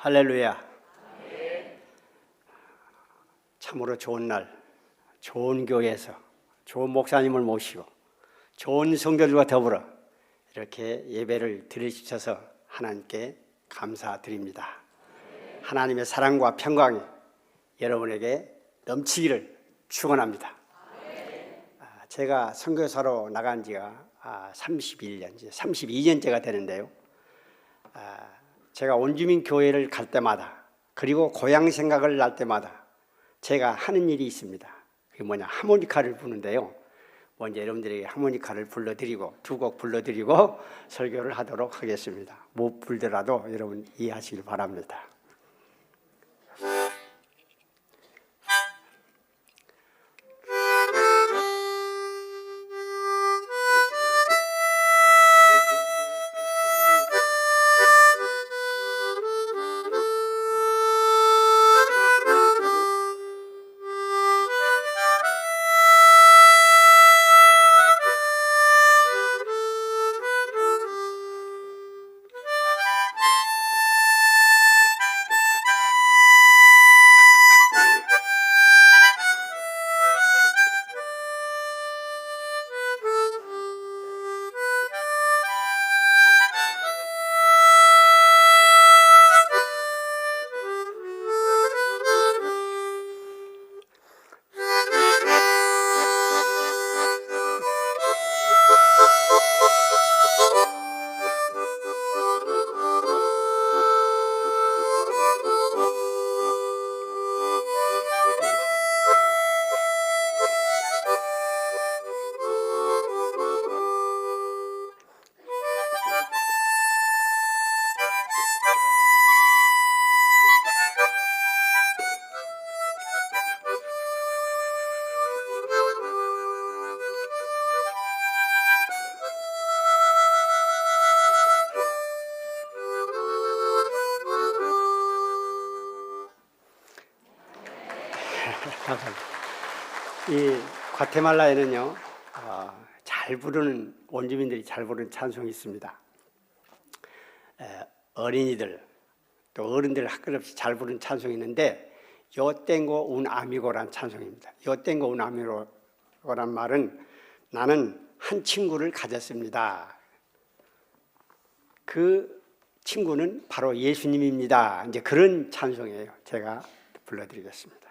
할렐루야. 참으로 좋은 날, 좋은 교회에서 좋은 목사님을 모시고 좋은 성도들과 더불어 이렇게 예배를 드리셔서 하나님께 감사드립니다. 하나님의 사랑과 평강이 여러분에게 넘치기를 축원합니다. 제가 선교사로 나간 지가 32년째가 되는데요. 제가 원주민 교회를 갈 때마다, 그리고 고향 생각을 날 때마다 제가 하는 일이 있습니다. 그게 뭐냐, 하모니카를 부는데요. 먼저 여러분들에게 하모니카를 불러드리고 두 곡 불러드리고 설교를 하도록 하겠습니다. 못 불더라도 여러분 이해하시길 바랍니다. 감사합니다. 이 과테말라에는요, 잘 부르는, 원주민들이 잘 부르는 찬송이 있습니다. 어린이들 또 어른들 할 것 없이 잘 부르는 찬송이 있는데, 요 땡고 운 아미고란 찬송입니다. 요 땡고 운 아미고란 말은, 나는 한 친구를 가졌습니다. 그 친구는 바로 예수님입니다. 이제 그런 찬송이에요. 제가 불러드리겠습니다.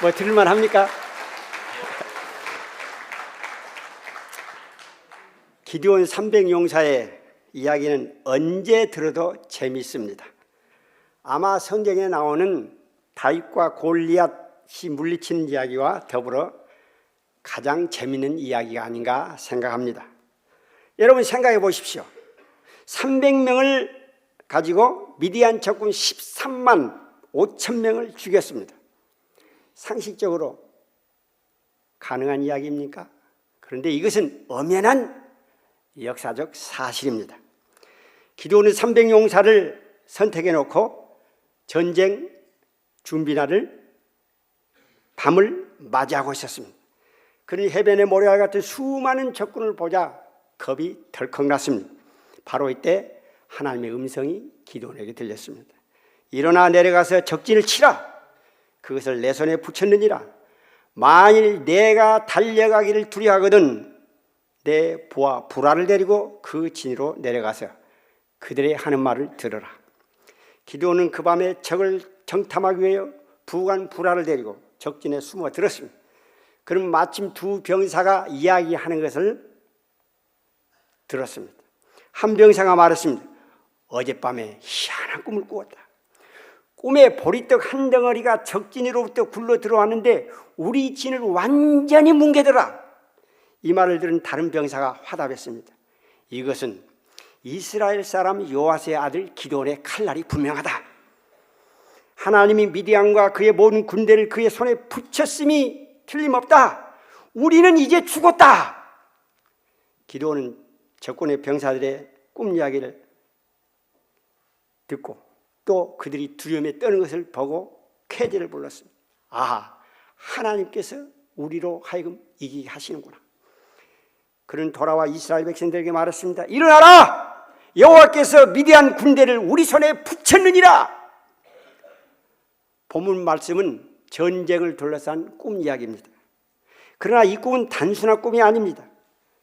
뭐 들을만 합니까? 기드온 300용사의 이야기는 언제 들어도 재미있습니다. 아마 성경에 나오는 다윗과 골리앗이 물리치는 이야기와 더불어 가장 재미있는 이야기가 아닌가 생각합니다. 여러분 생각해 보십시오. 300명을 가지고 미디안 적군 13만 5천 명을 죽였습니다. 상식적으로 가능한 이야기입니까? 그런데 이것은 엄연한 역사적 사실입니다. 기드온은 300용사를 선택해 놓고 전쟁 준비날을 밤을 맞이하고 있었습니다. 그러니 해변의 모래알 같은 수많은 적군을 보자 겁이 덜컥 났습니다. 바로 이때 하나님의 음성이 기드온에게 들렸습니다. 일어나 내려가서 적진을 치라. 그것을 내 손에 붙였느니라. 만일 내가 달려가기를 두려워하거든 내 부하 부라를 데리고 그 진으로 내려가서 그들의 하는 말을 들으라. 기드온은 그 밤에 적을 정탐하기 위해 부관 부라를 데리고 적진에 숨어 들었습니다. 그럼 마침 두 병사가 이야기하는 것을 들었습니다. 한 병사가 말했습니다. 어젯밤에 희한한 꿈을 꾸었다. 꿈에 보리떡 한 덩어리가 적진으로부터 굴러 들어왔는데 우리 진을 완전히 뭉개더라. 이 말을 들은 다른 병사가 화답했습니다. 이것은 이스라엘 사람 요아스의 아들 기드온의 칼날이 분명하다. 하나님이 미디안과 그의 모든 군대를 그의 손에 붙였음이 틀림없다. 우리는 이제 죽었다. 기드온은 적군의 병사들의 꿈 이야기를 듣고 또 그들이 두려움에 떠는 것을 보고 쾌재를 불렀습니다. 아하, 하나님께서 우리로 하여금 이기게 하시는구나. 그는 돌아와 이스라엘 백성들에게 말했습니다. 일어나라! 여호와께서 미디안 군대를 우리 손에 붙였느니라. 본문 말씀은 전쟁을 둘러싼 꿈 이야기입니다. 그러나 이 꿈은 단순한 꿈이 아닙니다.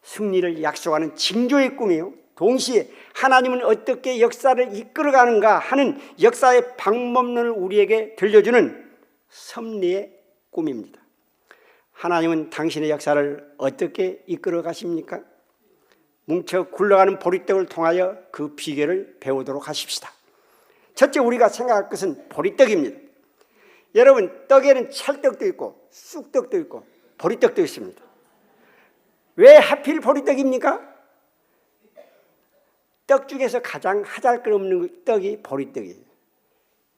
승리를 약속하는 징조의 꿈이요, 동시에 하나님은 어떻게 역사를 이끌어가는가 하는 역사의 방법론을 우리에게 들려주는 섭리의 꿈입니다. 하나님은 당신의 역사를 어떻게 이끌어 가십니까? 뭉쳐 굴러가는 보리떡을 통하여 그 비결을 배우도록 하십시다. 첫째, 우리가 생각할 것은 보리떡입니다. 여러분, 떡에는 찰떡도 있고 쑥떡도 있고 보리떡도 있습니다. 왜 하필 보리떡입니까? 떡 중에서 가장 하잘것없는 떡이 보리떡이에요.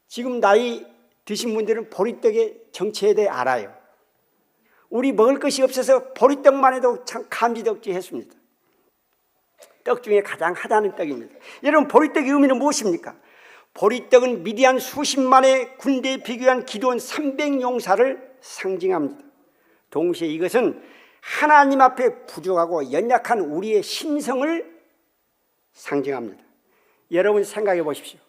지금 나이 드신 분들은 보리떡의 정체에 대해 알아요. 우리 먹을 것이 없어서 보리떡만 해도 참 감지덕지했습니다. 떡 중에 가장 하다는 떡입니다. 여러분, 보리떡의 의미는 무엇입니까? 보리떡은 미디안 수십만의 군대에 비교한 기드온 300용사를 상징합니다. 동시에 이것은 하나님 앞에 부족하고 연약한 우리의 심성을 상징합니다. 여러분 생각해 보십시오.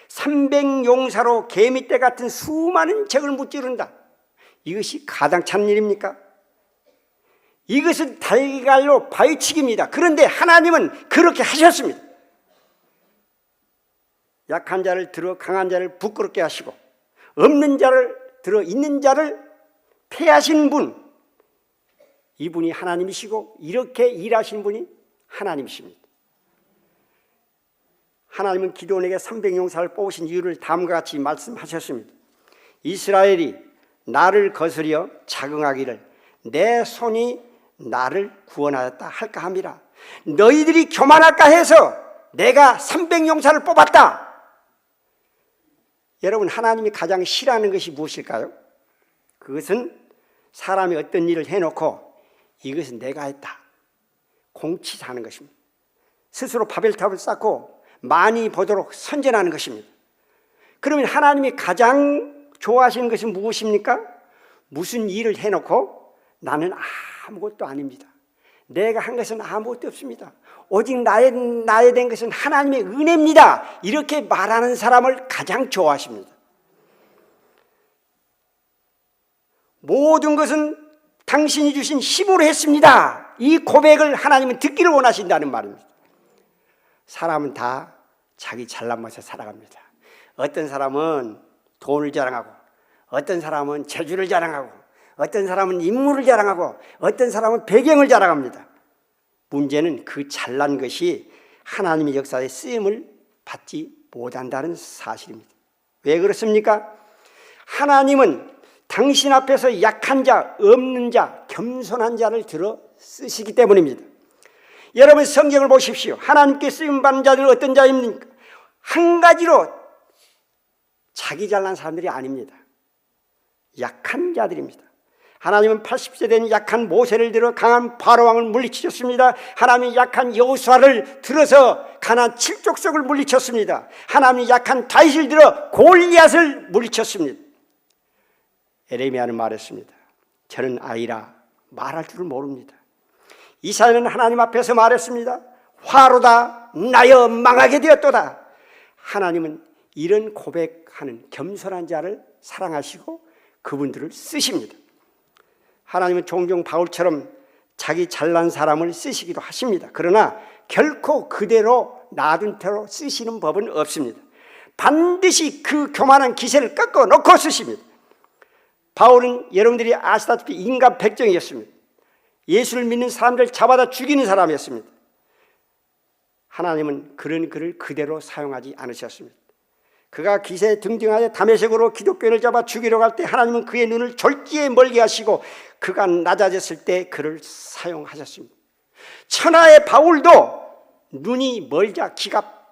300용사로 개미떼 같은 수많은 적을 무찌른다. 이것이 가당찮은 일입니까? 이것은 달걀로 바위치기입니다. 그런데 하나님은 그렇게 하셨습니다. 약한 자를 들어 강한 자를 부끄럽게 하시고 없는 자를 들어 있는 자를 패하신 분, 이분이 하나님이시고 이렇게 일하신 분이 하나님이십니다. 하나님은 기드온에게 300용사를 뽑으신 이유를 다음과 같이 말씀하셨습니다. 이스라엘이 나를 거스려 자긍하기를 내 손이 나를 구원하였다 할까 함이라. 너희들이 교만할까 해서 내가 300용사를 뽑았다. 여러분, 하나님이 가장 싫어하는 것이 무엇일까요? 그것은 사람이 어떤 일을 해놓고 이것은 내가 했다, 공치사하는 것입니다. 스스로 바벨탑을 쌓고 많이 보도록 선전하는 것입니다. 그러면 하나님이 가장 좋아하시는 것은 무엇입니까? 무슨 일을 해놓고 나는 아무것도 아닙니다, 내가 한 것은 아무것도 없습니다, 오직 나에 된 것은 하나님의 은혜입니다, 이렇게 말하는 사람을 가장 좋아하십니다. 모든 것은 당신이 주신 힘으로 했습니다, 이 고백을 하나님은 듣기를 원하신다는 말입니다. 사람은 다 자기 잘난 맛에 살아갑니다. 어떤 사람은 돈을 자랑하고, 어떤 사람은 재주를 자랑하고, 어떤 사람은 인물을 자랑하고, 어떤 사람은 배경을 자랑합니다. 문제는 그 잘난 것이 하나님의 역사에 쓰임을 받지 못한다는 사실입니다. 왜 그렇습니까? 하나님은 당신 앞에서 약한 자, 없는 자, 겸손한 자를 들어 쓰시기 때문입니다. 여러분 성경을 보십시오. 하나님께 쓰임받는 자들은 어떤 자입니까? 한 가지로 자기 잘난 사람들이 아닙니다. 약한 자들입니다. 하나님은 80세 된 약한 모세를 들어 강한 바로왕을 물리치셨습니다. 하나님이 약한 여호수아를 들어서 가나안 7족속을 물리쳤습니다. 하나님이 약한 다윗을 들어 골리앗을 물리쳤습니다. 에레미야는 말했습니다. 저는 아이라 말할 줄을 모릅니다. 이사야는 하나님 앞에서 말했습니다. 화로다 나여 망하게 되었도다. 하나님은 이런 고백하는 겸손한 자를 사랑하시고 그분들을 쓰십니다. 하나님은 종종 바울처럼 자기 잘난 사람을 쓰시기도 하십니다. 그러나 결코 그대로 놔둔 채로 쓰시는 법은 없습니다. 반드시 그 교만한 기세를 꺾어 놓고 쓰십니다. 바울은 여러분들이 아시다시피 인간 백정이었습니다. 예수를 믿는 사람들 잡아다 죽이는 사람이었습니다. 하나님은 그런 그를 그대로 사용하지 않으셨습니다. 그가 기세 등등하여 다메섹으로 기독교인을 잡아 죽이러 갈 때 하나님은 그의 눈을 졸지에 멀게 하시고 그가 낮아졌을 때 그를 사용하셨습니다. 천하의 바울도 눈이 멀자 기가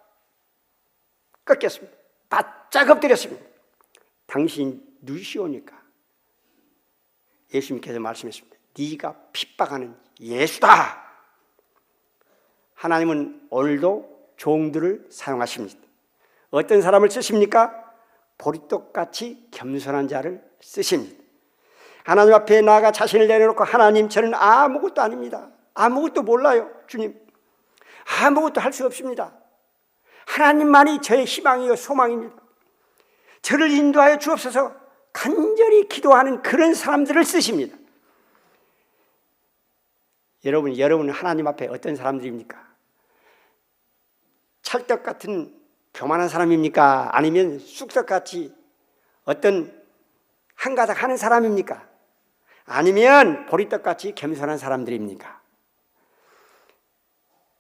꺾였습니다. 바짝 엎드렸습니다. 당신 누시오니까? 예수님께서 말씀했습니다. 네가 핍박하는 예수다. 하나님은 오늘도 종들을 사용하십니다. 어떤 사람을 쓰십니까? 보리떡같이 겸손한 자를 쓰십니다. 하나님 앞에 나아가 자신을 내려놓고 하나님 저는 아무것도 아닙니다. 아무것도 몰라요. 주님 아무것도 할 수 없습니다. 하나님만이 저의 희망이요 소망입니다. 저를 인도하여 주옵소서 간절히 기도하는 그런 사람들을 쓰십니다. 여러분 하나님 앞에 어떤 사람들입니까? 찰떡 같은 교만한 사람입니까? 아니면 쑥떡같이 어떤 한가닥 하는 사람입니까? 아니면 보리떡같이 겸손한 사람들입니까?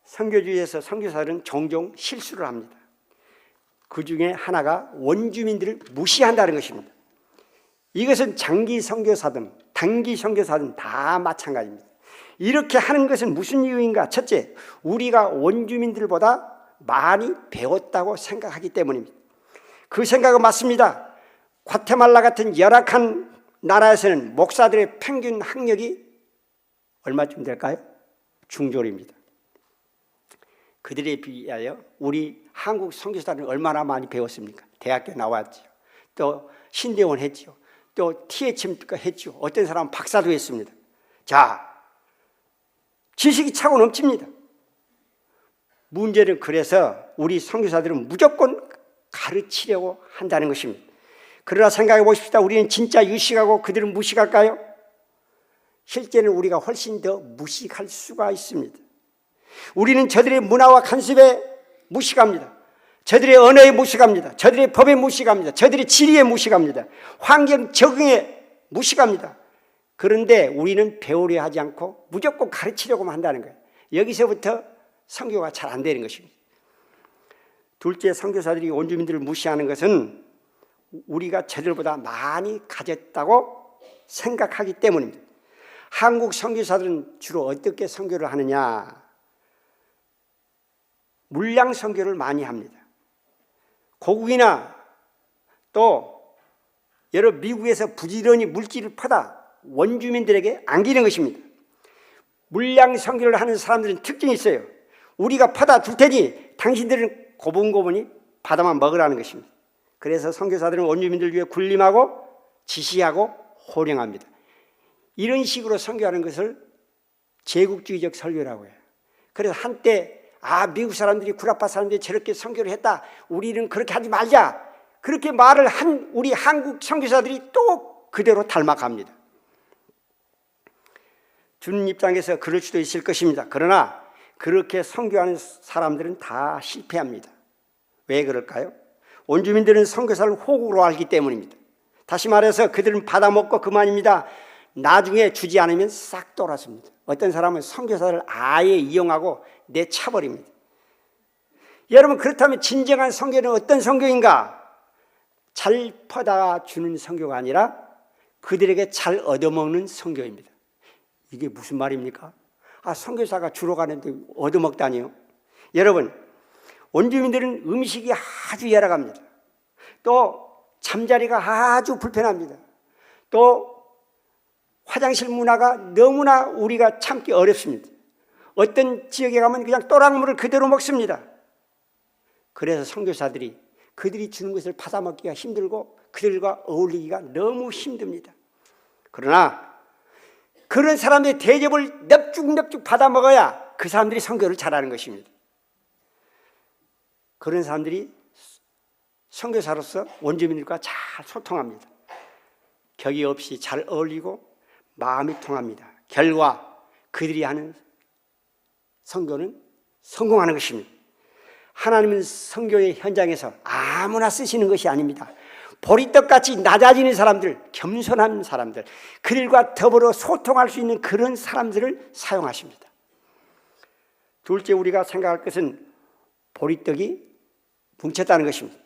선교주의에서 선교사들은 종종 실수를 합니다. 그 중에 하나가 원주민들을 무시한다는 것입니다. 이것은 장기 선교사든 단기 선교사든 다 마찬가지입니다. 이렇게 하는 것은 무슨 이유인가? 첫째, 우리가 원주민들보다 많이 배웠다고 생각하기 때문입니다. 그 생각은 맞습니다. 과테말라 같은 열악한 나라에서는 목사들의 평균 학력이 얼마쯤 될까요? 중졸입니다. 그들에 비하여 우리 한국 선교사들은 얼마나 많이 배웠습니까? 대학교 나왔죠. 또 신대원 했죠. 또 THM 했죠. 어떤 사람은 박사도 했습니다. 자, 지식이 차고 넘칩니다. 문제는 그래서 우리 선교사들은 무조건 가르치려고 한다는 것입니다. 그러나 생각해 보십시다. 우리는 진짜 유식하고 그들은 무식할까요? 실제는 우리가 훨씬 더 무식할 수가 있습니다. 우리는 저들의 문화와 관습에 무식합니다. 저들의 언어에 무식합니다. 저들의 법에 무식합니다. 저들의 지리에 무식합니다. 환경 적응에 무식합니다. 그런데 우리는 배우려 하지 않고 무조건 가르치려고만 한다는 거예요. 여기서부터 선교가 잘 안 되는 것입니다. 둘째, 선교사들이 원주민들을 무시하는 것은 우리가 저들보다 많이 가졌다고 생각하기 때문입니다. 한국 선교사들은 주로 어떻게 선교를 하느냐? 물량 선교를 많이 합니다. 고국이나 또 여러 미국에서 부지런히 물질을 퍼다 원주민들에게 안기는 것입니다. 물량 선교를 하는 사람들은 특징이 있어요. 우리가 퍼다 줄 테니 당신들은 고분고분히 받아만 먹으라는 것입니다. 그래서 선교사들은 원주민들 위해 군림하고 지시하고 호령합니다. 이런 식으로 선교하는 것을 제국주의적 설교라고 해요. 그래서 한때 미국 사람들이 구라파 사람들이 저렇게 선교를 했다. 우리는 그렇게 하지 말자. 그렇게 말을 한 우리 한국 선교사들이 또 그대로 닮아갑니다. 주님 입장에서 그럴 수도 있을 것입니다. 그러나 그렇게 선교하는 사람들은 다 실패합니다. 왜 그럴까요? 원주민들은 선교사를 호구로 알기 때문입니다. 다시 말해서 그들은 받아먹고 그만입니다. 나중에 주지 않으면 싹 돌아섭니다. 어떤 사람은 선교사를 아예 이용하고 내차버립니다. 여러분, 그렇다면 진정한 선교는 어떤 선교인가? 잘 퍼다 주는 선교가 아니라 그들에게 잘 얻어먹는 선교입니다. 이게 무슨 말입니까? 선교사가 주로 가는데 얻어먹다니요? 여러분, 원주민들은 음식이 아주 열악합니다. 또 잠자리가 아주 불편합니다. 또 화장실 문화가 너무나 우리가 참기 어렵습니다. 어떤 지역에 가면 그냥 또랑물을 그대로 먹습니다. 그래서 선교사들이 그들이 주는 것을 받아먹기가 힘들고 그들과 어울리기가 너무 힘듭니다. 그러나 그런 사람들의 대접을 넙죽넙죽 받아먹어야 그 사람들이 선교를 잘하는 것입니다. 그런 사람들이 선교사로서 원주민들과 잘 소통합니다. 격이 없이 잘 어울리고 마음이 통합니다. 결과 그들이 하는 선교는 성공하는 것입니다. 하나님은 선교의 현장에서 아무나 쓰시는 것이 아닙니다. 보리떡같이 낮아지는 사람들, 겸손한 사람들, 그들과 더불어 소통할 수 있는 그런 사람들을 사용하십니다. 둘째, 우리가 생각할 것은 보리떡이 뭉쳤다는 것입니다.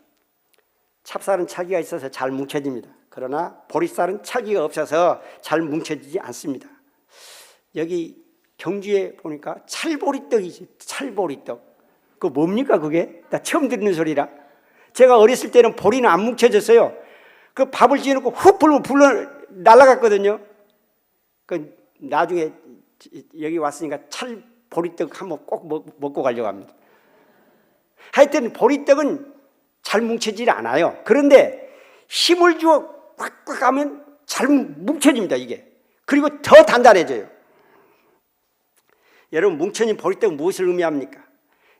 찹쌀은 찰기가 있어서 잘 뭉쳐집니다. 그러나 보리쌀은 찰기가 없어서 잘 뭉쳐지지 않습니다. 여기 경주에 보니까 찰보리떡이지, 찰보리떡. 그거 뭡니까 그게? 나 처음 듣는 소리라. 제가 어렸을 때는 보리는 안 뭉쳐졌어요. 그 밥을 지어놓고 훅 불면 불러 날아갔거든요. 그 나중에 여기 왔으니까 찰보리떡 한번 꼭 먹고 가려고 합니다. 하여튼 보리떡은 잘 뭉쳐지지 않아요. 그런데 힘을 주어 꽉꽉 하면 잘 뭉쳐집니다, 이게. 그리고 더 단단해져요. 여러분, 뭉쳐진 보리떡은 무엇을 의미합니까?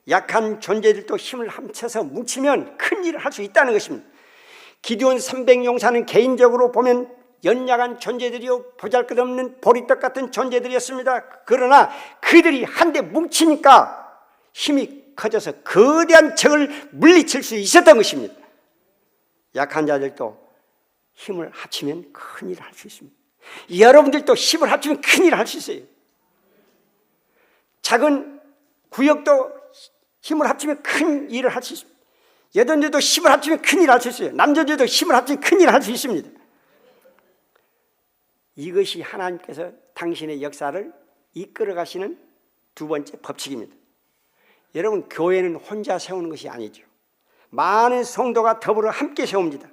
약한 존재들도 힘을 합쳐서 뭉치면 큰 일을 할 수 있다는 것입니다. 기드온 300용사는 개인적으로 보면 연약한 존재들이요, 보잘것없는 보리떡 같은 존재들이었습니다. 그러나 그들이 한데 뭉치니까 힘이 커져서 거대한 적을 물리칠 수 있었던 것입니다. 약한 자들도 힘을 합치면 큰 일을 할 수 있습니다. 여러분들도 힘을 합치면 큰 일을 할 수 있어요. 작은 구역도 힘을 합치면 큰 일을 할 수 있습니다. 여전들도 힘을 합치면 큰 일을 할 수 있어요. 남자들도 힘을 합치면 큰 일을 할 수 있습니다. 이것이 하나님께서 당신의 역사를 이끌어 가시는 두 번째 법칙입니다. 여러분, 교회는 혼자 세우는 것이 아니죠. 많은 성도가 더불어 함께 세웁니다.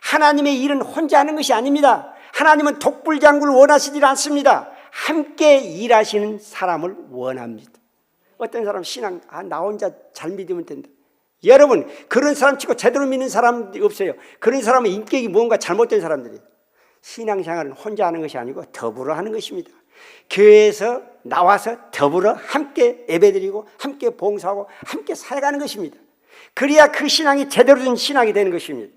하나님의 일은 혼자 하는 것이 아닙니다. 하나님은 독불장구를 원하시지 않습니다. 함께 일하시는 사람을 원합니다. 어떤 사람 신앙, 나 혼자 잘 믿으면 된다. 여러분, 그런 사람 치고 제대로 믿는 사람이 없어요. 그런 사람은 인격이 뭔가 잘못된 사람들이에요. 신앙생활은 혼자 하는 것이 아니고 더불어 하는 것입니다. 교회에서 나와서 더불어 함께 예배드리고 함께 봉사하고 함께 살아가는 것입니다. 그래야 그 신앙이 제대로 된 신앙이 되는 것입니다.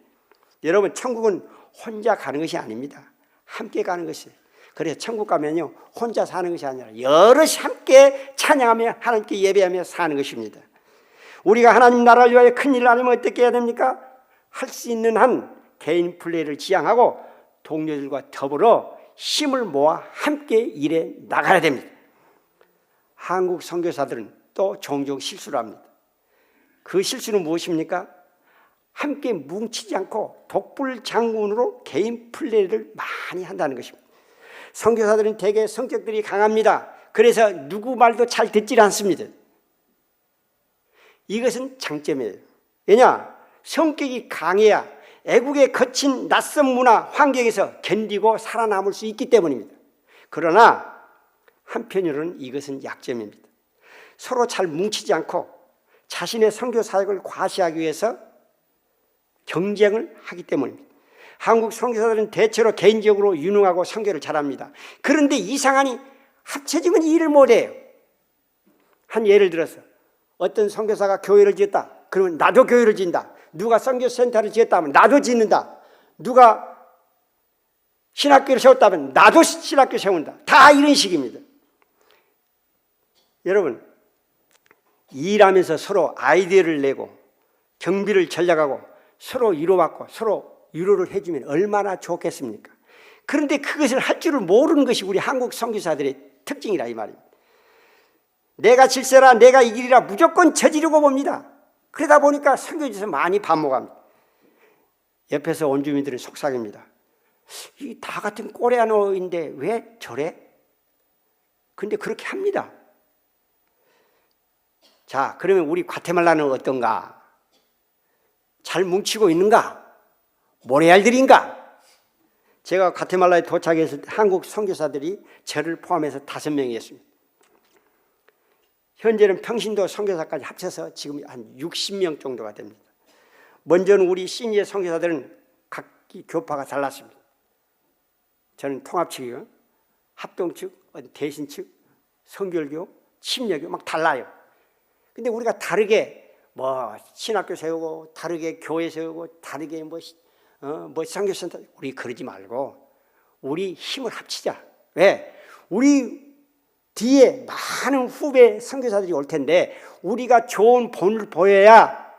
여러분, 천국은 혼자 가는 것이 아닙니다. 함께 가는 것이에요. 그래서 천국 가면요, 혼자 사는 것이 아니라 여럿이 함께 찬양하며 하나님께 예배하며 사는 것입니다. 우리가 하나님 나라를 위하여 큰 일을 하려면 어떻게 해야 됩니까? 할 수 있는 한 개인 플레이를 지향하고 동료들과 더불어 힘을 모아 함께 일해 나가야 됩니다. 한국 선교사들은 또 종종 실수를 합니다. 그 실수는 무엇입니까? 함께 뭉치지 않고 독불장군으로 개인 플레이를 많이 한다는 것입니다. 선교사들은 대개 성격들이 강합니다. 그래서 누구 말도 잘 듣질 않습니다. 이것은 장점이에요. 왜냐? 성격이 강해야 애국의 거친 낯선 문화 환경에서 견디고 살아남을 수 있기 때문입니다. 그러나 한편으로는 이것은 약점입니다. 서로 잘 뭉치지 않고 자신의 선교 사역을 과시하기 위해서 경쟁을 하기 때문입니다. 한국 선교사들은 대체로 개인적으로 유능하고 선교를 잘합니다. 그런데 이상하니 합쳐지면 일을 못해요. 한 예를 들어서 어떤 선교사가 교회를 지었다. 그러면 나도 교회를 짓는다. 누가 선교센터를 지었다 하면 나도 짓는다. 누가 신학교를 세웠다면 나도 신학교 세운다. 다 이런 식입니다. 여러분, 일하면서 서로 아이디어를 내고 경비를 전략하고 서로 위로받고 서로 위로를 해주면 얼마나 좋겠습니까? 그런데 그것을 할 줄을 모르는 것이 우리 한국 선교사들의 특징이라 이 말입니다. 내가 질세라 내가 이기리라 무조건 저지르고 봅니다. 그러다 보니까 선교지에서 많이 반목합니다. 옆에서 온 주민들은 속삭입니다. 이 다 같은 코리아노인데 왜 저래? 근데 그렇게 합니다. 자, 그러면 우리 과테말라는 어떤가? 잘 뭉치고 있는가? 모래알들인가? 제가 과테말라에 도착했을 때 한국 선교사들이 저를 포함해서 5명이었습니다. 현재는 평신도 선교사까지 합쳐서 지금 한 60명 정도가 됩니다. 먼저는 우리 시니어 선교사들은 각 교파가 달랐습니다. 저는 통합 측이요, 합동 측, 대신 측, 선결교, 침례교 막 달라요. 근데 우리가 다르게 뭐 신학교 세우고 다르게 교회 세우고 다르게 뭐 선교센터, 우리 그러지 말고 우리 힘을 합치자. 왜? 우리 뒤에 많은 후배 선교사들이 올 텐데 우리가 좋은 본을 보여야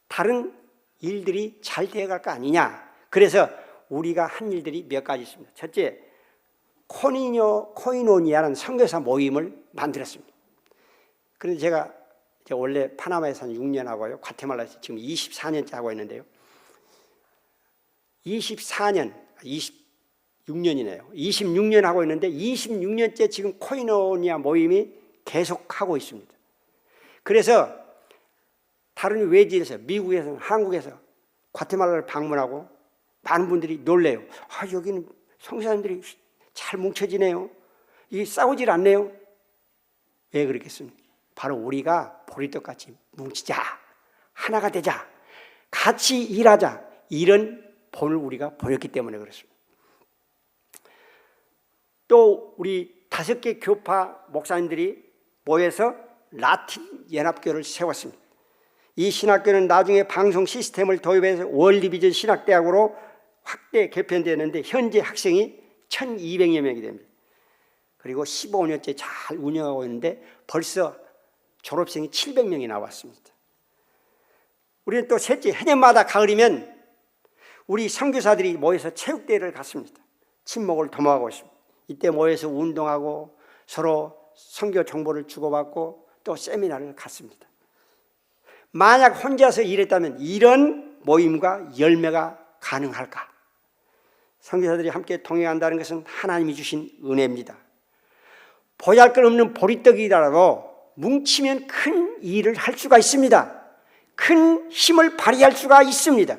다른 일들이 잘 되어갈 거 아니냐. 그래서 우리가 한 일들이 몇 가지 있습니다. 첫째, 코이노니아라는 선교사 모임을 만들었습니다. 그런데 제가 원래 파나마에서 한 6년 하고요, 과테말라에서 지금 24년째 하고 있는데요. 26년이네요. 26년 하고 있는데 26년째 지금 코이노니아 모임이 계속하고 있습니다. 그래서 다른 외지에서, 미국에서, 한국에서 과테말라를 방문하고 많은 분들이 놀래요. 아, 여기는 선교사님들이 잘 뭉쳐지네요. 이게 싸우질 않네요. 왜 그렇겠습니까? 바로 우리가 보리떡같이 뭉치자, 하나가 되자, 같이 일하자, 이런 본을 우리가 보였기 때문에 그렇습니다. 또 우리 5개 교파 목사님들이 모여서 라틴 연합교를 세웠습니다. 이 신학교는 나중에 방송 시스템을 도입해서 월드비전 신학대학으로 확대 개편되었는데 현재 학생이 1200여 명이 됩니다. 그리고 15년째 잘 운영하고 있는데 벌써 졸업생이 700명이 나왔습니다. 우리는 또 셋째, 해년마다 가을이면 우리 선교사들이 모여서 체육대회를 갖습니다. 친목을 도모하고 있습니다. 이때 모여서 운동하고 서로 선교 정보를 주고받고 또 세미나를 갖습니다. 만약 혼자서 일했다면 이런 모임과 열매가 가능할까? 선교사들이 함께 동행한다는 것은 하나님이 주신 은혜입니다. 보잘것없는 보리떡이라도 뭉치면 큰 일을 할 수가 있습니다. 큰 힘을 발휘할 수가 있습니다.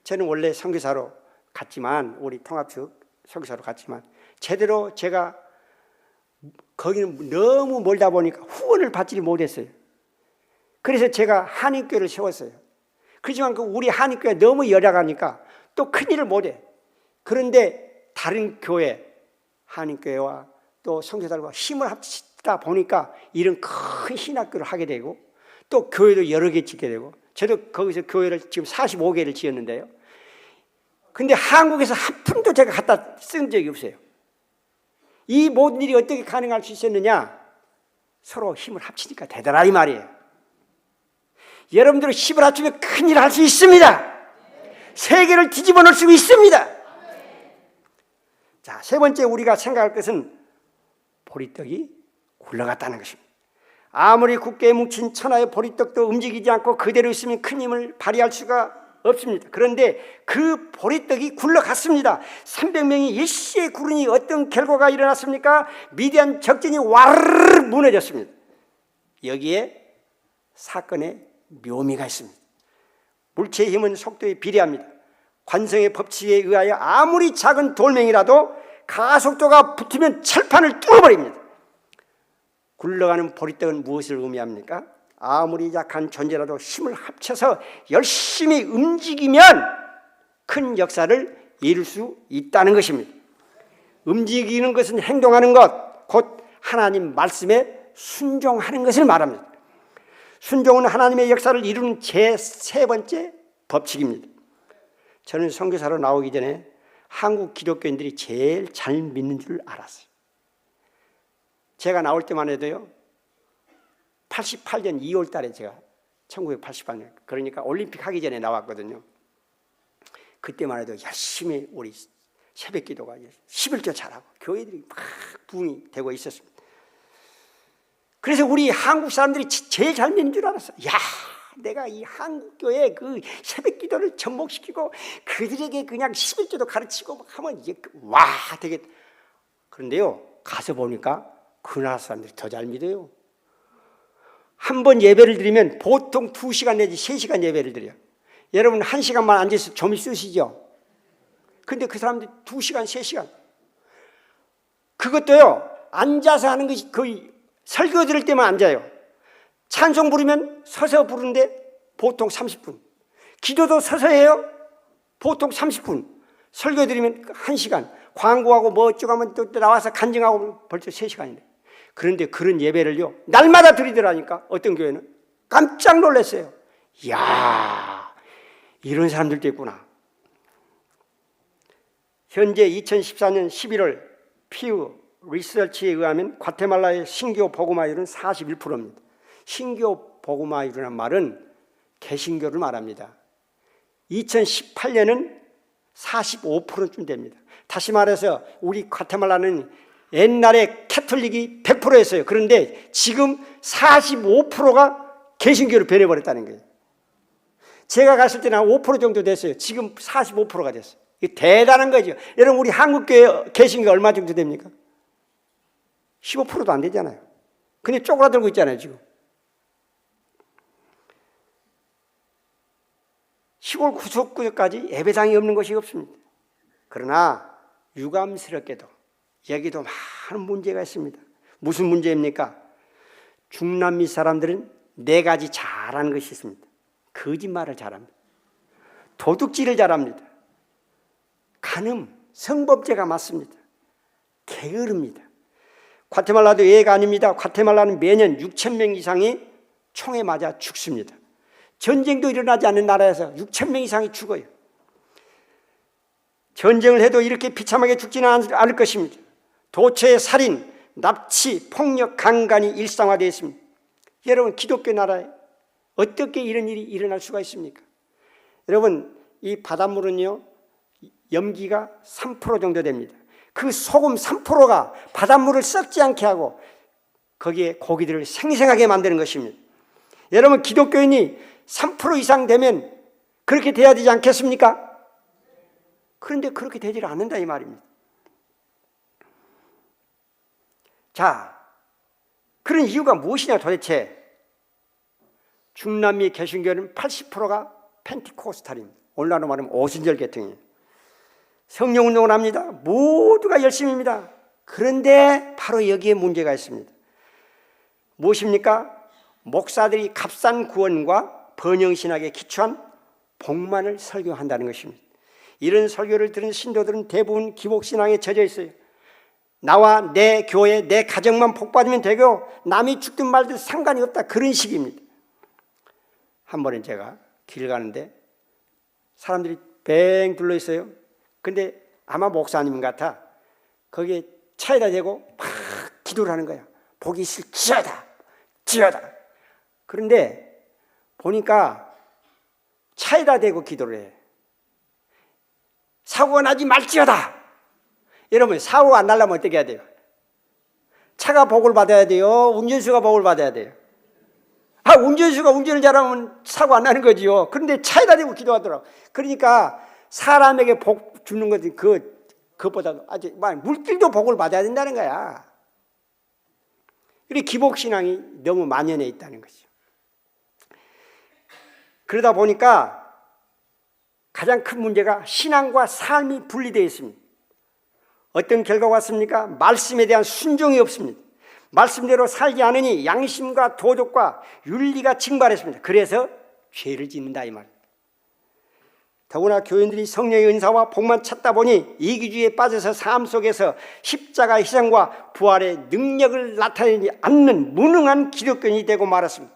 저는 원래 선교사로 갔지만, 우리 통합측 선교사로 갔지만 제대로 제가 거기는 너무 멀다 보니까 후원을 받지 못했어요. 그래서 제가 한인교회를 세웠어요. 그렇지만 우리 한인교회가 너무 열악하니까 또 큰일을 못해. 그런데 다른 교회, 한인교회와 또 선교사들과 힘을 합치다 보니까 이런 큰 신학교를 하게 되고 또 교회도 여러 개 짓게 되고, 저도 거기서 교회를 지금 45개를 지었는데요. 근데 한국에서 한 푼도 제가 갖다 쓴 적이 없어요. 이 모든 일이 어떻게 가능할 수 있었느냐? 서로 힘을 합치니까 되더라 이 말이에요. 여러분들은 힘을 합치면 큰일을 할 수 있습니다. 세계를 뒤집어 놓을 수 있습니다. 자, 세 번째 우리가 생각할 것은 보리떡이 굴러갔다는 것입니다. 아무리 굳게 뭉친 천하의 보리떡도 움직이지 않고 그대로 있으면 큰 힘을 발휘할 수가 없습니다. 그런데 그 보리떡이 굴러갔습니다. 300명이 일시에 구르니 어떤 결과가 일어났습니까? 미디안 적진이 와르르 무너졌습니다. 여기에 사건의 묘미가 있습니다. 물체의 힘은 속도에 비례합니다. 관성의 법칙에 의하여 아무리 작은 돌멩이라도 가속도가 붙으면 철판을 뚫어버립니다. 굴러가는 보리떡은 무엇을 의미합니까? 아무리 약한 존재라도 힘을 합쳐서 열심히 움직이면 큰 역사를 이룰 수 있다는 것입니다. 움직이는 것은 행동하는 것, 곧 하나님 말씀에 순종하는 것을 말합니다. 순종은 하나님의 역사를 이루는 제 3번째 법칙입니다. 저는 선교사로 나오기 전에 한국 기독교인들이 제일 잘 믿는 줄 알았어요. 제가 나올 때만 해도요, 88년 2월 달에 제가 1988년, 그러니까 올림픽 하기 전에 나왔거든요. 그때만 해도 열심히 우리 새벽 기도가 11조 잘하고 교회들이 막 부흥이 되고 있었습니다. 그래서 우리 한국 사람들이 제일 잘 믿는 줄 알았어. 야, 내가 이 한국 교회 그 새벽 기도를 접목시키고 그들에게 그냥 11조도 가르치고 막 하면 이제 와 되겠다. 그런데요, 가서 보니까 그 나라 사람들이 더 잘 믿어요. 한 번 예배를 드리면 보통 2시간 내지 3시간 예배를 드려요. 여러분 1시간만 앉아서 좀 쓰시죠? 근데 그 사람들이 2시간, 3시간. 그것도요, 앉아서 하는 것이 거의 설교 들을 때만 앉아요. 찬송 부르면 서서 부르는데 보통 30분. 기도도 서서 해요. 보통 30분. 설교 드리면 1시간. 광고하고 뭐 어쩌고 하면 또 나와서 간증하고 벌써 3시간인데. 그런데 그런 예배를요, 날마다 드리더라니까. 어떤 교회는. 깜짝 놀랐어요. 이야, 이런 사람들도 있구나. 현재 2014년 11월 피우 리서치에 의하면 과테말라의 신교 복음화율은 41%입니다. 신교 복음화율이라는 말은 개신교를 말합니다. 2018년은 45%쯤 됩니다. 다시 말해서 우리 과테말라는 옛날에 캐톨릭이 100%였어요. 그런데 지금 45%가 개신교로 변해버렸다는 거예요. 제가 갔을 때는 한 5% 정도 됐어요. 지금 45%가 됐어요. 이게 대단한 거죠. 여러분 우리 한국교회 개신교 얼마 정도 됩니까? 15%도 안 되잖아요. 근데 쪼그라들고 있잖아요 지금. 시골 구석구석까지 예배당이 없는 곳이 없습니다. 그러나 유감스럽게도 여기도 많은 문제가 있습니다. 무슨 문제입니까? 중남미 사람들은 4가지 잘하는 것이 있습니다. 거짓말을 잘합니다. 도둑질을 잘합니다. 간음, 성범죄가 많습니다. 게으릅니다. 과테말라도 예가 아닙니다. 과테말라는 매년 6,000명 이상이 총에 맞아 죽습니다. 전쟁도 일어나지 않는 나라에서 6,000명 이상이 죽어요. 전쟁을 해도 이렇게 비참하게 죽지는 않을 것입니다. 도처의 살인, 납치, 폭력, 강간이 일상화되어 있습니다. 여러분 기독교 나라에 어떻게 이런 일이 일어날 수가 있습니까? 여러분 이 바닷물은요 염기가 3% 정도 됩니다. 그 소금 3%가 바닷물을 썩지 않게 하고 거기에 고기들을 생생하게 만드는 것입니다. 여러분 기독교인이 3% 이상 되면 그렇게 돼야 되지 않겠습니까? 그런데 그렇게 되지 않는다 이 말입니다. 자, 그런 이유가 무엇이냐 도대체. 중남미 개신교는 80%가 펜티코스탈입니다. 오늘날로 말하면 오순절 계통이에요. 성령운동을 합니다. 모두가 열심입니다. 그런데 바로 여기에 문제가 있습니다. 무엇입니까? 목사들이 값싼 구원과 번영신학에 기초한 복만을 설교한다는 것입니다. 이런 설교를 들은 신도들은 대부분 기복신앙에 젖어 있어요. 나와 내 교회, 내 가정만 복받으면 되고 남이 죽든 말든 상관이 없다. 그런 식입니다. 한 번은 제가 길 가는데 사람들이 뱅 둘러 있어요. 근데 아마 목사님 같아. 거기에 차에다 대고 막 기도를 하는 거야. 보기 싫지어다. 지어다. 그런데 보니까 차에다 대고 기도를 해. 사고가 나지 말지어다. 여러분 사고가 안 나려면 어떻게 해야 돼요? 차가 복을 받아야 돼요? 운전수가 복을 받아야 돼요? 운전수가 운전을 잘하면 사고 안 나는 거지요. 그런데 차에다 대고 기도하더라고. 그러니까 사람에게 복 주는 것은 그것보다도 아주 물질도 복을 받아야 된다는 거야. 그리고 기복신앙이 너무 만연해 있다는 거죠. 그러다 보니까 가장 큰 문제가 신앙과 삶이 분리되어 있습니다. 어떤 결과가 왔습니까? 말씀에 대한 순종이 없습니다. 말씀대로 살지 않으니 양심과 도덕과 윤리가 증발했습니다. 그래서 죄를 짓는다 이 말입니다. 더구나 교인들이 성령의 은사와 복만 찾다 보니 이기주의에 빠져서 삶 속에서 십자가 희생과 부활의 능력을 나타내지 않는 무능한 기독교인이 되고 말았습니다.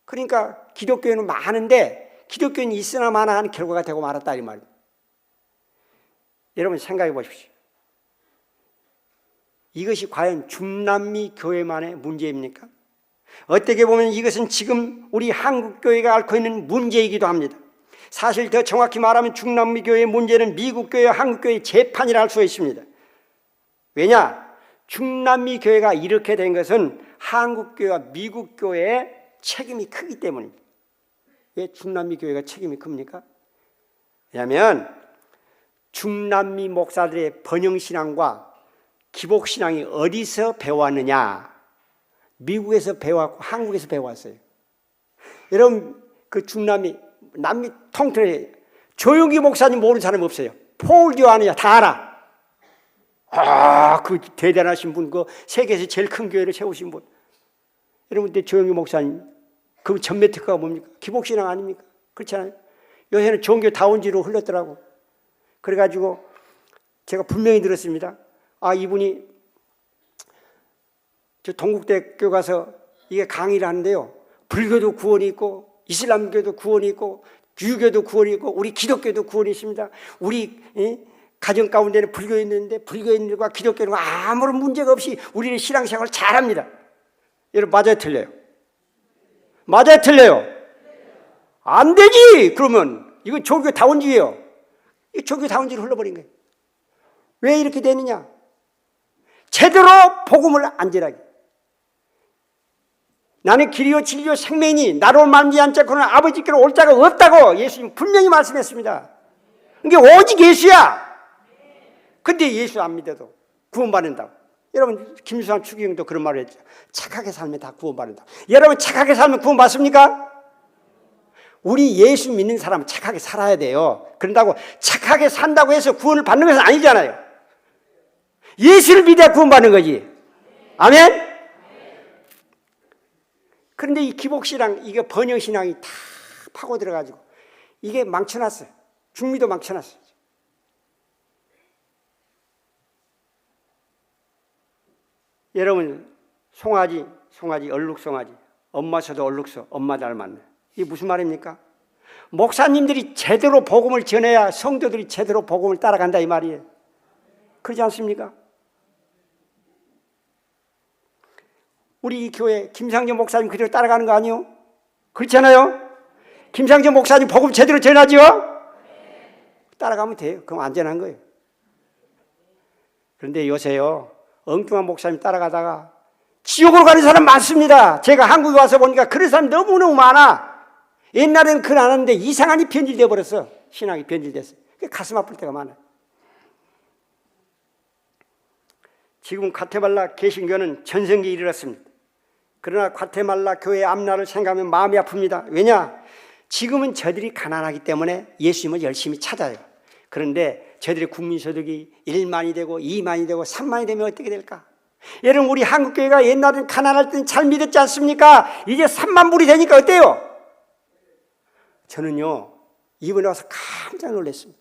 그러니까 기독교인은 많은데 기독교인이 있으나 마나 하는 결과가 되고 말았다 이 말입니다. 여러분 생각해 보십시오. 이것이 과연 중남미 교회만의 문제입니까? 어떻게 보면 이것은 지금 우리 한국교회가 앓고 있는 문제이기도 합니다. 사실 더 정확히 말하면 중남미 교회의 문제는 미국 교회와 한국 교회의 재판이라 할 수 있습니다. 왜냐? 중남미 교회가 이렇게 된 것은 한국 교회와 미국 교회의 책임이 크기 때문입니다. 왜 중남미 교회가 책임이 큽니까? 왜냐하면 중남미 목사들의 번영신앙과 기복신앙이 어디서 배워왔느냐? 미국에서 배워왔고 한국에서 배워왔어요. 여러분 그 중남미 남미 통틀어 조용기 목사님 모르는 사람 없어요. 폴 요한이야 다 알아. 그 대단하신 분, 그 세계에서 제일 큰 교회를 세우신 분. 여러분 근데 조용기 목사님 그 전매 특허가 뭡니까? 기복신앙 아닙니까? 그렇잖아요. 요새는 종교 다운지로 흘렀더라고. 그래가지고 제가 분명히 들었습니다. 이분이 저 동국대학교 가서 이게 강의를 하는데요. 불교도 구원이 있고 이슬람교도 구원이 있고 유교도 구원이 있고 우리 기독교도 구원이 있습니다. 우리 가정 가운데는 불교인들인데 불교인들과 기독교는 아무런 문제가 없이 우리는 신앙생활을 잘합니다. 여러분 맞아요 틀려요? 맞아요 틀려요? 안 되지. 그러면 이건 종교 다운주의예요. 이 종교 다운주의로 흘러버린 거예요. 왜 이렇게 되느냐? 제대로 복음을 안 전하게. 나는 길이요 진리요 생명이니 나로 말미암지 않고는 아버지께로 올 자가 없다고 예수님 분명히 말씀했습니다. 이게 오직 예수야. 근데 예수 안 믿어도 구원받는다고. 여러분 김수환 추기경도 그런 말을 했죠. 착하게 살면 다 구원받는다. 여러분 착하게 살면 구원받습니까? 우리 예수 믿는 사람은 착하게 살아야 돼요. 그런다고 착하게 산다고 해서 구원을 받는 것은 아니잖아요. 예수를 믿어야 구원받는 거지. 아멘? 그런데 이 기복신앙, 이게 번영신앙이 다 파고들어가지고 이게 망쳐놨어요. 중미도 망쳐놨어요. 여러분 송아지, 얼룩송아지. 엄마 서도 얼룩서, 엄마 닮았네. 이게 무슨 말입니까? 목사님들이 제대로 복음을 전해야 성도들이 제대로 복음을 따라간다 이 말이에요. 그렇지 않습니까? 우리 이 교회 김상전 목사님 그대로 따라가는 거 아니에요? 그렇잖아요? 김상전 목사님 복음 제대로 전하죠? 따라가면 돼요. 그럼 안전한 거예요. 그런데 요새요 엉뚱한 목사님 따라가다가 지옥으로 가는 사람 많습니다. 제가 한국에 와서 보니까 그런 사람 너무너무 많아. 옛날에는 그걸 안 하는데 이상하니 변질되어 버렸어. 신앙이 변질됐어요. 가슴 아플 때가 많아요. 지금 과테말라 개신교는 전성기에 이르렀습니다. 그러나 과테말라 교회 앞날을 생각하면 마음이 아픕니다. 왜냐? 지금은 저들이 가난하기 때문에 예수님을 열심히 찾아요. 그런데 저들의 국민소득이 1만이 되고 2만이 되고 3만이 되면 어떻게 될까? 여러분 우리 한국교회가 옛날엔 가난할 때는 잘 믿었지 않습니까? 이제 3만 불이 되니까 어때요? 저는요 이번에 와서 깜짝 놀랐습니다.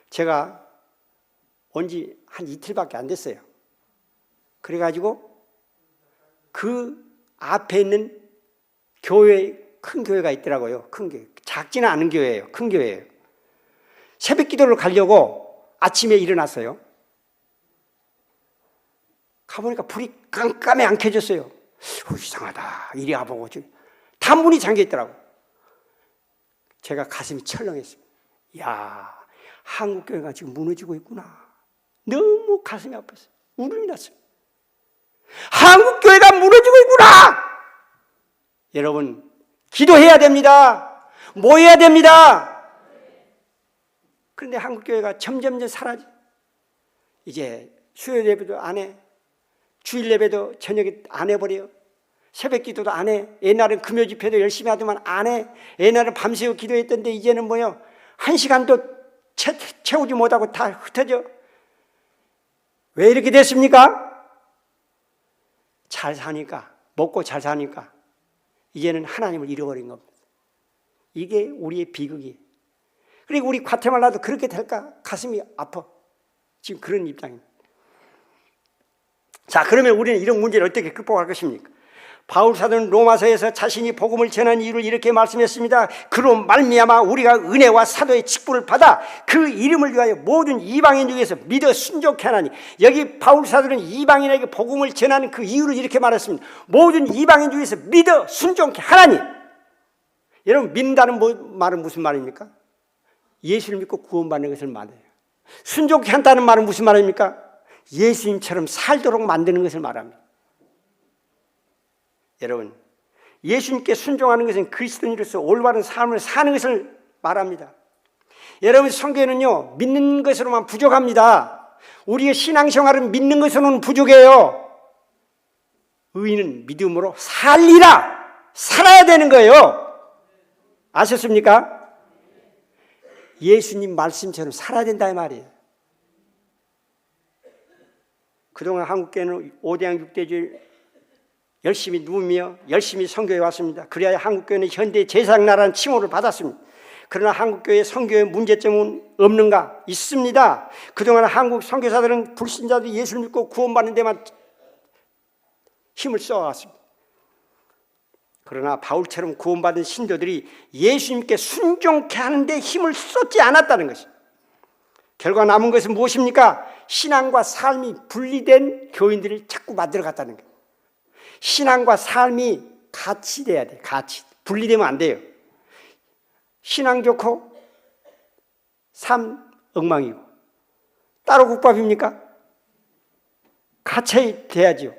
제가 온 지 한 이틀밖에 안 됐어요. 그래가지고 그 앞에 있는 교회, 큰 교회가 있더라고요. 큰 교회. 작지는 않은 교회예요. 큰 교회예요. 새벽 기도를 가려고 아침에 일어났어요. 가보니까 불이 깜깜해 안 켜졌어요. 이상하다. 이리 와보고 단문이 잠겨있더라고. 제가 가슴이 철렁했습니다. 이야, 한국교회가 지금 무너지고 있구나. 너무 가슴이 아팠어요. 울음이 났어요. 한국교회가 무너지고 있구나. 여러분 기도해야 됩니다. 모여야 됩니다. 그런데 한국교회가 점점 사라져. 이제 수요 예배도 안 해. 주일 예배도 저녁에 안 해버려요. 새벽 기도도 안 해. 옛날엔 금요 집회도 열심히 하더만 안 해. 옛날엔 밤새워 기도했던데 이제는 뭐요? 1시간도 채우지 못하고 다 흩어져. 왜 이렇게 됐습니까? 잘 사니까, 먹고 잘 사니까 이제는 하나님을 잃어버린 겁니다. 이게 우리의 비극이에요. 그리고 우리 과테말라도 그렇게 될까? 가슴이 아파. 지금 그런 입장입니다. 자, 그러면 우리는 이런 문제를 어떻게 극복할 것입니까? 바울 사도는 로마서에서 자신이 복음을 전한 이유를 이렇게 말씀했습니다. 그로 말미암아 우리가 은혜와 사도의 직분을 받아 그 이름을 위하여 모든 이방인 중에서 믿어 순종케 하나니. 여기 바울 사도는 이방인에게 복음을 전하는 그 이유를 이렇게 말했습니다. 모든 이방인 중에서 믿어 순종케 하나니. 여러분, 믿는다는 말은 무슨 말입니까? 예수를 믿고 구원받는 것을 말해요. 순종케 한다는 말은 무슨 말입니까? 예수님처럼 살도록 만드는 것을 말합니다. 여러분, 예수님께 순종하는 것은 그리스도인으로서 올바른 삶을 사는 것을 말합니다. 여러분, 성경에는요, 믿는 것으로만 부족합니다. 우리의 신앙생활은 믿는 것으로는 부족해요. 의인은 믿음으로 살아야 되는 거예요. 아셨습니까? 예수님 말씀처럼 살아야 된다 이 말이에요. 그동안 한국교회는 5대양 6대주일 열심히 누우며 열심히 선교해 왔습니다. 그래야 한국교회는 현대 제사장나라는 칭호를 받았습니다. 그러나 한국교회 선교의 문제점은 없는가? 있습니다. 그동안 한국 선교사들은 불신자들이 예수를 믿고 구원받는 데만 힘을 써왔습니다. 그러나 바울처럼 구원받은 신도들이 예수님께 순종케 하는데 힘을 쏟지 않았다는 것입니다. 결과 남은 것은 무엇입니까? 신앙과 삶이 분리된 교인들을 자꾸 만들어갔다는 거예요. 신앙과 삶이 같이 돼야 돼요. 같이. 분리되면 안 돼요. 신앙 좋고 삶 엉망이고. 따로 국밥입니까? 같이 돼야죠.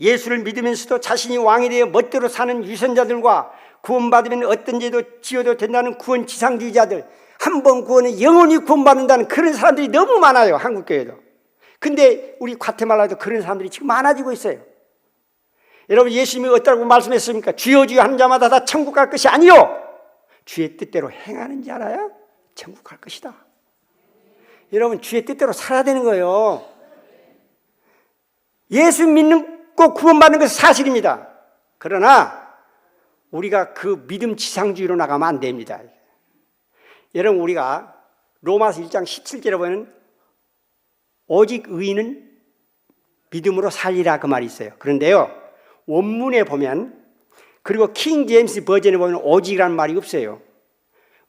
예수를 믿으면서도 자신이 왕이 되어 멋대로 사는 유선자들과 구원받으면 어떤 죄도 지어도 된다는 구원지상주의자들, 한 번 구원은 영원히 구원받는다는 그런 사람들이 너무 많아요. 한국교회도. 근데 우리 과테말라도 그런 사람들이 지금 많아지고 있어요. 여러분, 예수님이 어떠라고 말씀했습니까? 주여 주여 하는 자마다 다 천국 갈 것이 아니요, 주의 뜻대로 행하는 자라야 천국 갈 것이다. 여러분, 주의 뜻대로 살아야 되는 거예요. 예수 믿고 구원받는 것은 사실입니다. 그러나 우리가 그 믿음 지상주의로 나가면 안 됩니다. 여러분, 우리가 로마서 1장 17절에 보면 오직 의인은 믿음으로 살리라 그 말이 있어요. 그런데요, 원문에 보면, 그리고 킹 제임스 버전에 보면 오직이라는 말이 없어요.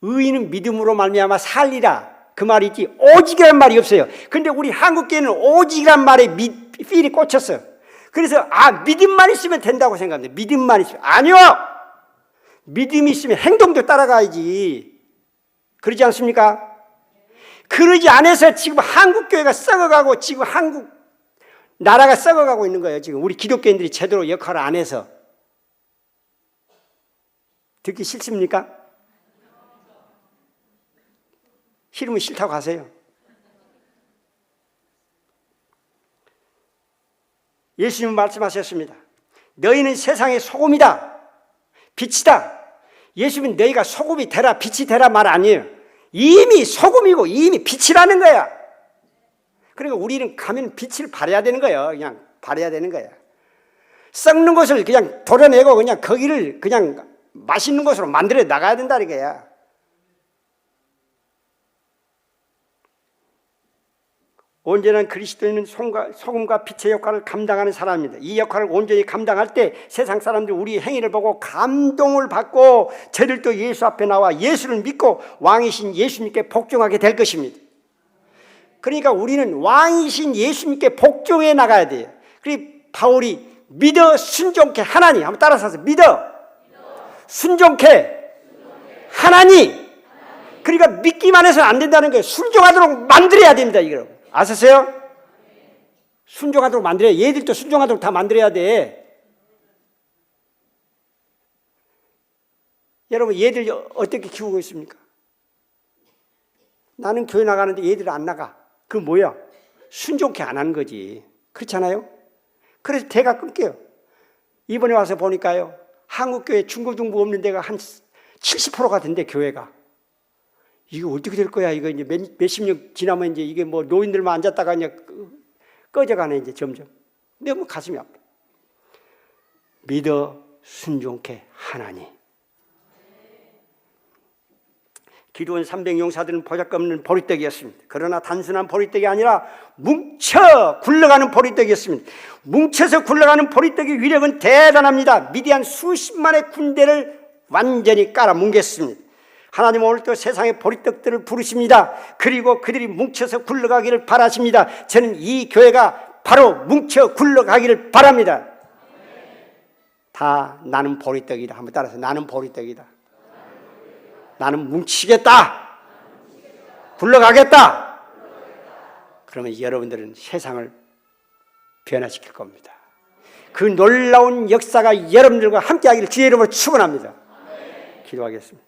의인은 믿음으로 말미암아 살리라 그 말이 있지 오직이라는 말이 없어요. 그런데 우리 한국교회는 오직이라는 말에 필이 꽂혔어요. 그래서 믿음만 있으면 된다고 생각합니다. 믿음만 있으면. 아니요! 믿음이 있으면 행동도 따라가야지. 그러지 않습니까? 그러지 않아서 지금 한국교회가 썩어가고 지금 한국 나라가 썩어가고 있는 거예요. 지금 우리 기독교인들이 제대로 역할을 안 해서. 듣기 싫습니까? 싫으면 싫다고 하세요. 예수님은 말씀하셨습니다. 너희는 세상의 소금이다, 빛이다. 예수님은 너희가 소금이 되라, 빛이 되라 말 아니에요. 이미 소금이고 이미 빛이라는 거야. 그러니까 우리는 가면 빛을 발해야 되는 거예요. 그냥 발해야 되는 거야. 썩는 것을 그냥 도려내고 그냥 거기를 그냥 맛있는 것으로 만들어 나가야 된다는 거야. 온전한 그리스도인은 소금과 빛의 역할을 감당하는 사람입니다. 이 역할을 온전히 감당할 때 세상 사람들이 우리의 행위를 보고 감동을 받고 저들도 예수 앞에 나와 예수를 믿고 왕이신 예수님께 복종하게 될 것입니다. 그러니까 우리는 왕이신 예수님께 복종해 나가야 돼요. 그리고 바울이 믿어 순종케 하나니, 한번 따라서 하세요. 믿어 순종케 하나니. 그러니까 믿기만 해서는 안 된다는 거예요. 순종하도록 만들어야 됩니다. 이거 아셨어요? 순종하도록 만들어야, 얘들도 순종하도록 다 만들어야 돼. 여러분, 얘들 어떻게 키우고 있습니까? 나는 교회 나가는데 얘들 안 나가. 그 뭐야? 순종케 안 하는 거지. 그렇잖아요? 그래서 대가 끊겨요. 이번에 와서 보니까요, 한국교회 중고등부 없는 데가 한 70%가 된대, 교회가. 이게 어떻게 될 거야? 이거 이제 몇십 년 지나면 이제 이게 뭐 노인들만 앉았다가 이제 꺼져가네, 이제 점점. 너무 가슴이 아파. 믿어 순종케 하나니. 기도원 300용사들은 보잘것없는 보리떡이었습니다. 그러나 단순한 보리떡이 아니라 뭉쳐 굴러가는 보리떡이었습니다. 뭉쳐서 굴러가는 보리떡의 위력은 대단합니다. 미디안 수십만의 군대를 완전히 깔아뭉갰습니다. 하나님은 오늘도 세상의 보리떡들을 부르십니다. 그리고 그들이 뭉쳐서 굴러가기를 바라십니다. 저는 이 교회가 바로 뭉쳐 굴러가기를 바랍니다. 다 나는 보리떡이다. 한번 따라서 나는 보리떡이다. 나는 뭉치겠다. 굴러가겠다. 그러면 여러분들은 세상을 변화시킬 겁니다. 그 놀라운 역사가 여러분들과 함께하기를 주의 이름으로 축원합니다. 기도하겠습니다.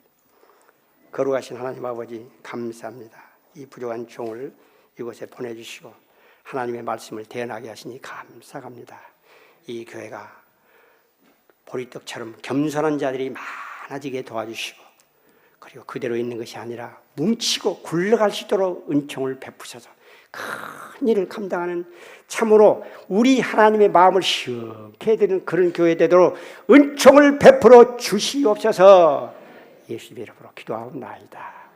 거룩하신 하나님 아버지 감사합니다. 이 부족한 종을 이곳에 보내주시고 하나님의 말씀을 대언하게 하시니 감사합니다. 이 교회가 보리떡처럼 겸손한 자들이 많아지게 도와주시고 그리고 그대로 있는 것이 아니라 뭉치고 굴러갈 수 있도록 은총을 베푸셔서 큰 일을 감당하는 참으로 우리 하나님의 마음을 시원케 해드리는 그런 교회 되도록 은총을 베풀어 주시옵소서. 예수님의 이름으로 기도하옵나이다.